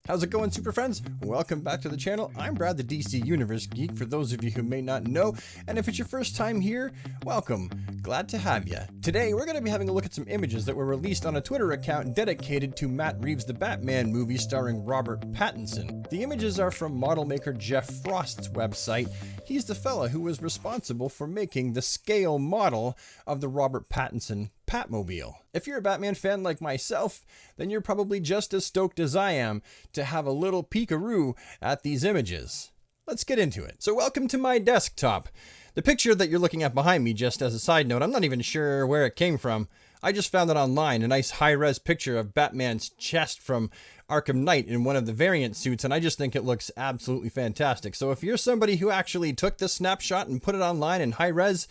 How's it going, super friends? Welcome back to the channel. I'm Brad, the DC Universe Geek, for those of you who may not know, and if it's your first time here, welcome. Glad to have you. Today, we're going to be having a look at some images that were released on a Twitter account dedicated to Matt Reeves' The Batman movie starring Robert Pattinson. The images are from model maker Jeff Frost's website. He's the fella who was responsible for making the scale model of the Robert Pattinson Batmobile. If you're a Batman fan like myself, then you're probably just as stoked as I am to have a little peekaroo at these images. Let's get into it. So welcome to my desktop. The picture that you're looking at behind me, just as a side note, I'm not even sure where it came from. I just found it online, a nice high-res picture of Batman's chest from Arkham Knight in one of the variant suits, and I just think it looks absolutely fantastic. So if you're somebody who actually took this snapshot and put it online in high-res,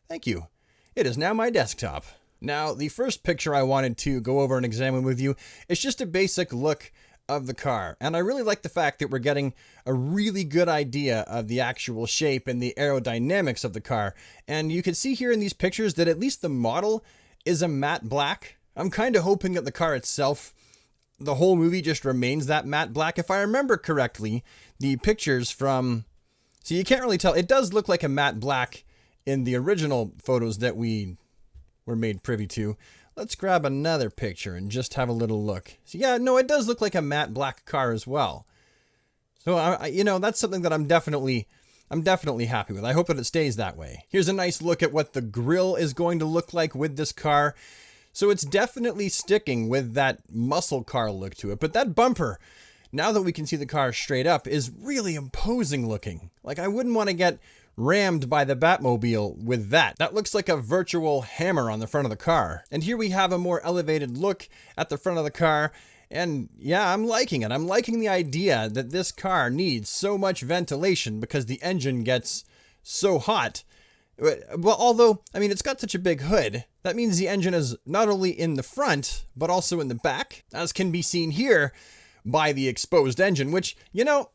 thank you. It is now my desktop. Now, the first picture I wanted to go over and examine with you is just a basic look of the car. And I really like the fact that we're getting a really good idea of the actual shape and the aerodynamics of the car. And you can see here in these pictures that at least the model is a matte black. I'm kind of hoping that the car itself, the whole movie just remains that matte black. If I remember correctly, the pictures from... So you can't really tell. It does look like a matte black in the original photos that we were made privy to. Let's grab another picture and just have a little look. So yeah, no, it does look like a matte black car as well. So you know, that's something that I'm definitely happy with. I hope that it stays that way. Here's a nice look at what the grille is going to look like with this car. So it's definitely sticking with that muscle car look to it. But that bumper, now that we can see the car straight up, is really imposing looking. Like, I wouldn't want to get rammed by the Batmobile with that. That looks like a virtual hammer on the front of the car. And here we have a more elevated look at the front of the car. And yeah, I'm liking it. I'm liking the idea that this car needs so much ventilation because the engine gets so hot. Well, although, I mean, it's got such a big hood, that means the engine is not only in the front, but also in the back, as can be seen here by the exposed engine, which, you know,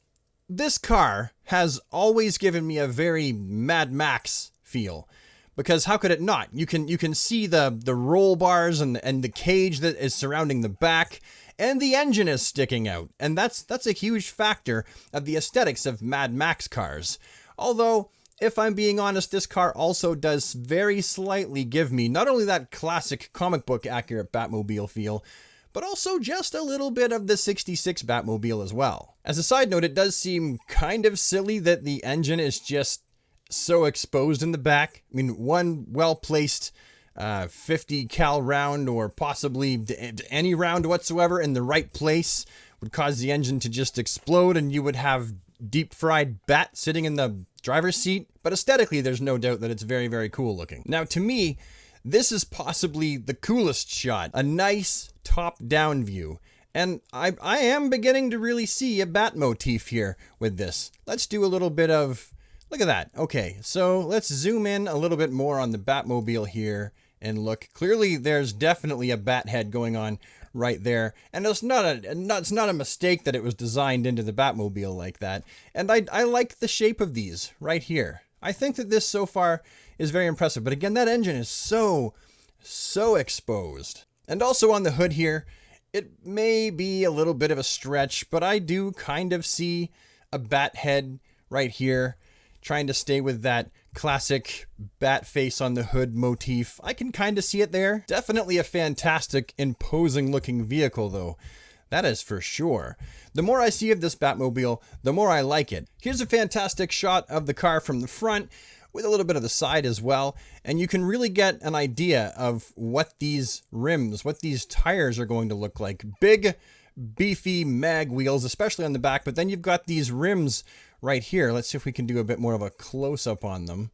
this car has always given me a very Mad Max feel, because how could it not? You can see the roll bars and the cage that is surrounding the back, and the engine is sticking out, and that's a huge factor of the aesthetics of Mad Max cars. Although, if I'm being honest, this car also does very slightly give me not only that classic comic book accurate Batmobile feel, but also just a little bit of the 66 Batmobile as well. As a side note, it does seem kind of silly that the engine is just so exposed in the back. I mean, one well-placed 50 cal round, or possibly any round whatsoever in the right place, would cause the engine to just explode, and you would have deep-fried Bat sitting in the driver's seat. But aesthetically, there's no doubt that it's very, very cool looking. Now, to me, this is possibly the coolest shot. A nice top-down view. And I am beginning to really see a bat motif here with this. Let's do a little bit of... Look at that. Okay, so let's zoom in a little bit more on the Batmobile here and look. Clearly, there's definitely a bat head going on right there. And it's not a mistake that it was designed into the Batmobile like that. And I like the shape of these right here. I think that this so far is very impressive. But again, that engine is so exposed. And also on the hood here, it may be a little bit of a stretch, but I do kind of see a bat head right here, trying to stay with that classic bat face on the hood motif. I can kind of see it there. Definitely a fantastic, imposing looking vehicle though. That is for sure. The more I see of this Batmobile, the more I like it. Here's a fantastic shot of the car from the front, with a little bit of the side as well, and you can really get an idea of what these rims, what these tires are going to look like. Big, beefy mag wheels, especially on the back, but then you've got these rims right here. Let's see if we can do a bit more of a close-up on them.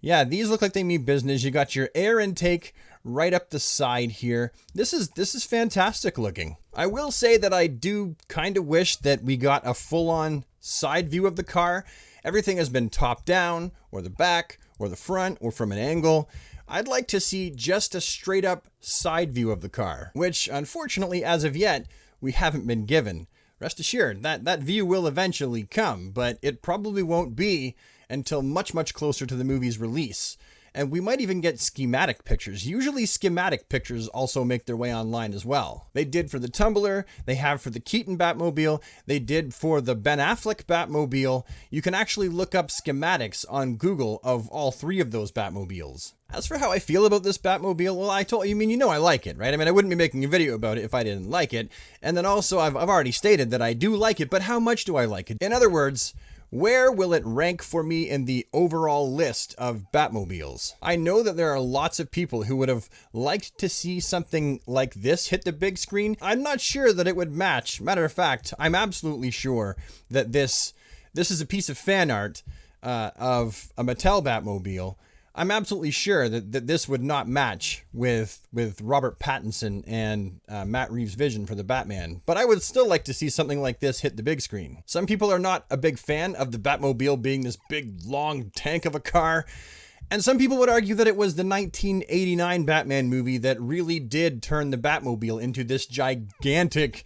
Yeah, these look like they mean business. You got your air intake right up the side here. This is fantastic looking. I will say that I do kind of wish that we got a full-on side view of the car. Everything has been top down, or the back, or the front, or from an angle. I'd like to see just a straight up side view of the car, which unfortunately as of yet, we haven't been given. Rest assured, that view will eventually come, but it probably won't be until much, much closer to the movie's release. and we might even get schematic pictures. Usually schematic pictures also make their way online as well. They did for the Tumbler, they have for the Keaton Batmobile, they did for the Ben Affleck Batmobile. You can actually look up schematics on Google of all three of those Batmobiles. As for how I feel about this Batmobile, well, I told you, I like it, right? I mean, I wouldn't be making a video about it if I didn't like it. And then also, I've already stated that I do like it, but how much do I like it? In other words, where will it rank for me in the overall list of Batmobiles? I know that there are lots of people who would have liked to see something like this hit the big screen. I'm not sure that it would match. Matter of fact, I'm absolutely sure that this is a piece of fan art of a Mattel Batmobile. I'm absolutely sure that this would not match with Robert Pattinson and Matt Reeves' vision for the Batman, but I would still like to see something like this hit the big screen. Some people are not a big fan of the Batmobile being this big, long tank of a car, and some people would argue that it was the 1989 Batman movie that really did turn the Batmobile into this gigantic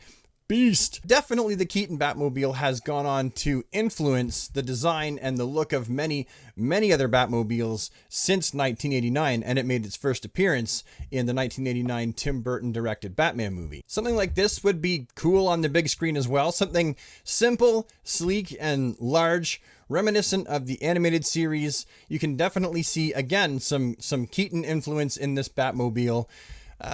beast. Definitely the Keaton Batmobile has gone on to influence the design and the look of many other Batmobiles since 1989, and it made its first appearance in the 1989 Tim Burton directed Batman movie. Something like this would be cool on the big screen as well. Something simple, sleek, and large, reminiscent of the animated series. You can definitely see, again, some Keaton influence in this Batmobile.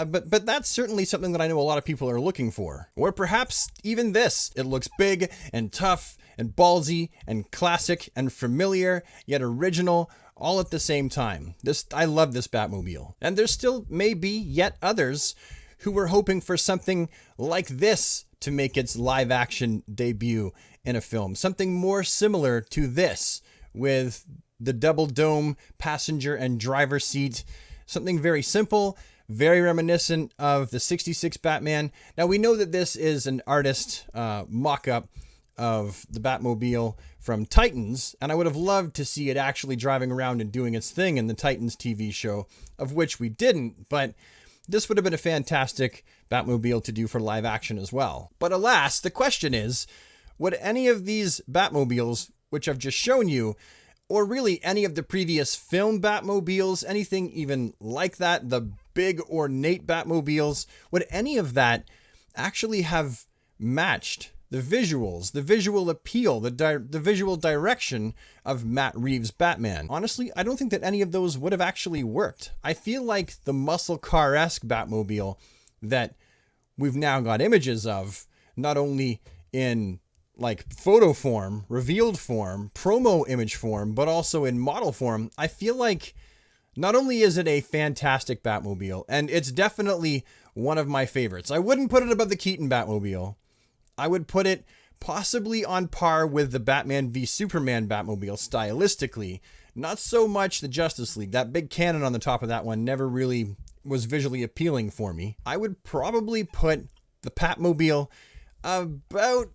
But that's certainly something that I know a lot of people are looking for. Or perhaps even this. It looks big and tough and ballsy and classic and familiar, yet original, all at the same time. I love this Batmobile. And there still may be yet others who were hoping for something like this to make its live action debut in a film. Something more similar to this, with the double dome passenger and driver seat. Something very simple, very reminiscent of the 66 Batman. Now, we know that this is an artist mock-up of the Batmobile from Titans, and I would have loved to see it actually driving around and doing its thing in the Titans TV show, of which we didn't, but this would have been a fantastic Batmobile to do for live action as well. But alas, the question is, would any of these Batmobiles, which I've just shown you, or really any of the previous film Batmobiles, anything even like that, the big ornate Batmobiles, would any of that actually have matched the visuals, the visual appeal, the visual direction of Matt Reeves' Batman? Honestly, I don't think that any of those would have actually worked. I feel like the muscle car-esque Batmobile that we've now got images of, not only in like photo form, revealed form, promo image form, but also in model form, I feel like not only is it a fantastic Batmobile, and it's definitely one of my favorites. I wouldn't put it above the Keaton Batmobile. I would put it possibly on par with the Batman v Superman Batmobile stylistically. Not so much the Justice League. That big cannon on the top of that one never really was visually appealing for me. I would probably put the Batmobile about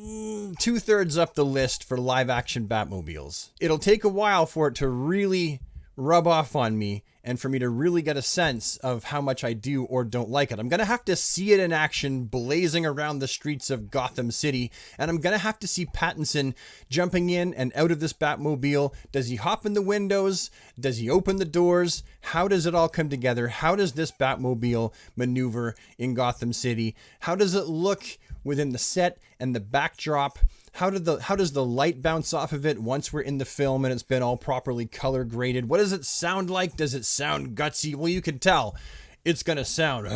2/3 up the list for live action Batmobiles. It'll take a while for it to really rub off on me and for me to really get a sense of how much I do or don't like it. I'm going to have to see it in action blazing around the streets of Gotham City, and I'm going to have to see Pattinson jumping in and out of this Batmobile. Does he hop in the windows? Does he open the doors? How does it all come together? How does this Batmobile maneuver in Gotham City? How does it look within the set and the backdrop? How does the light bounce off of it once we're in the film and it's been all properly color graded? What does it sound like? Does it sound gutsy? Well, you can tell it's going to sound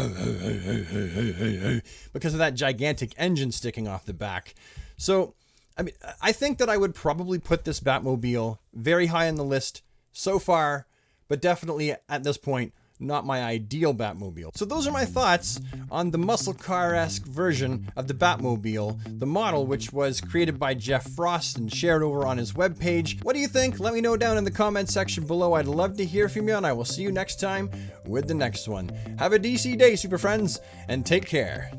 because of that gigantic engine sticking off the back. So, I mean, I think that I would probably put this Batmobile very high on the list so far, but definitely at this point, not my ideal Batmobile. So those are my thoughts on the muscle car-esque version of the Batmobile, the model which was created by Jeff Frost and shared over on his webpage. What do you think? Let me know down in the comment section below. I'd love to hear from you, and I will see you next time with the next one. Have a DC day, super friends, and take care.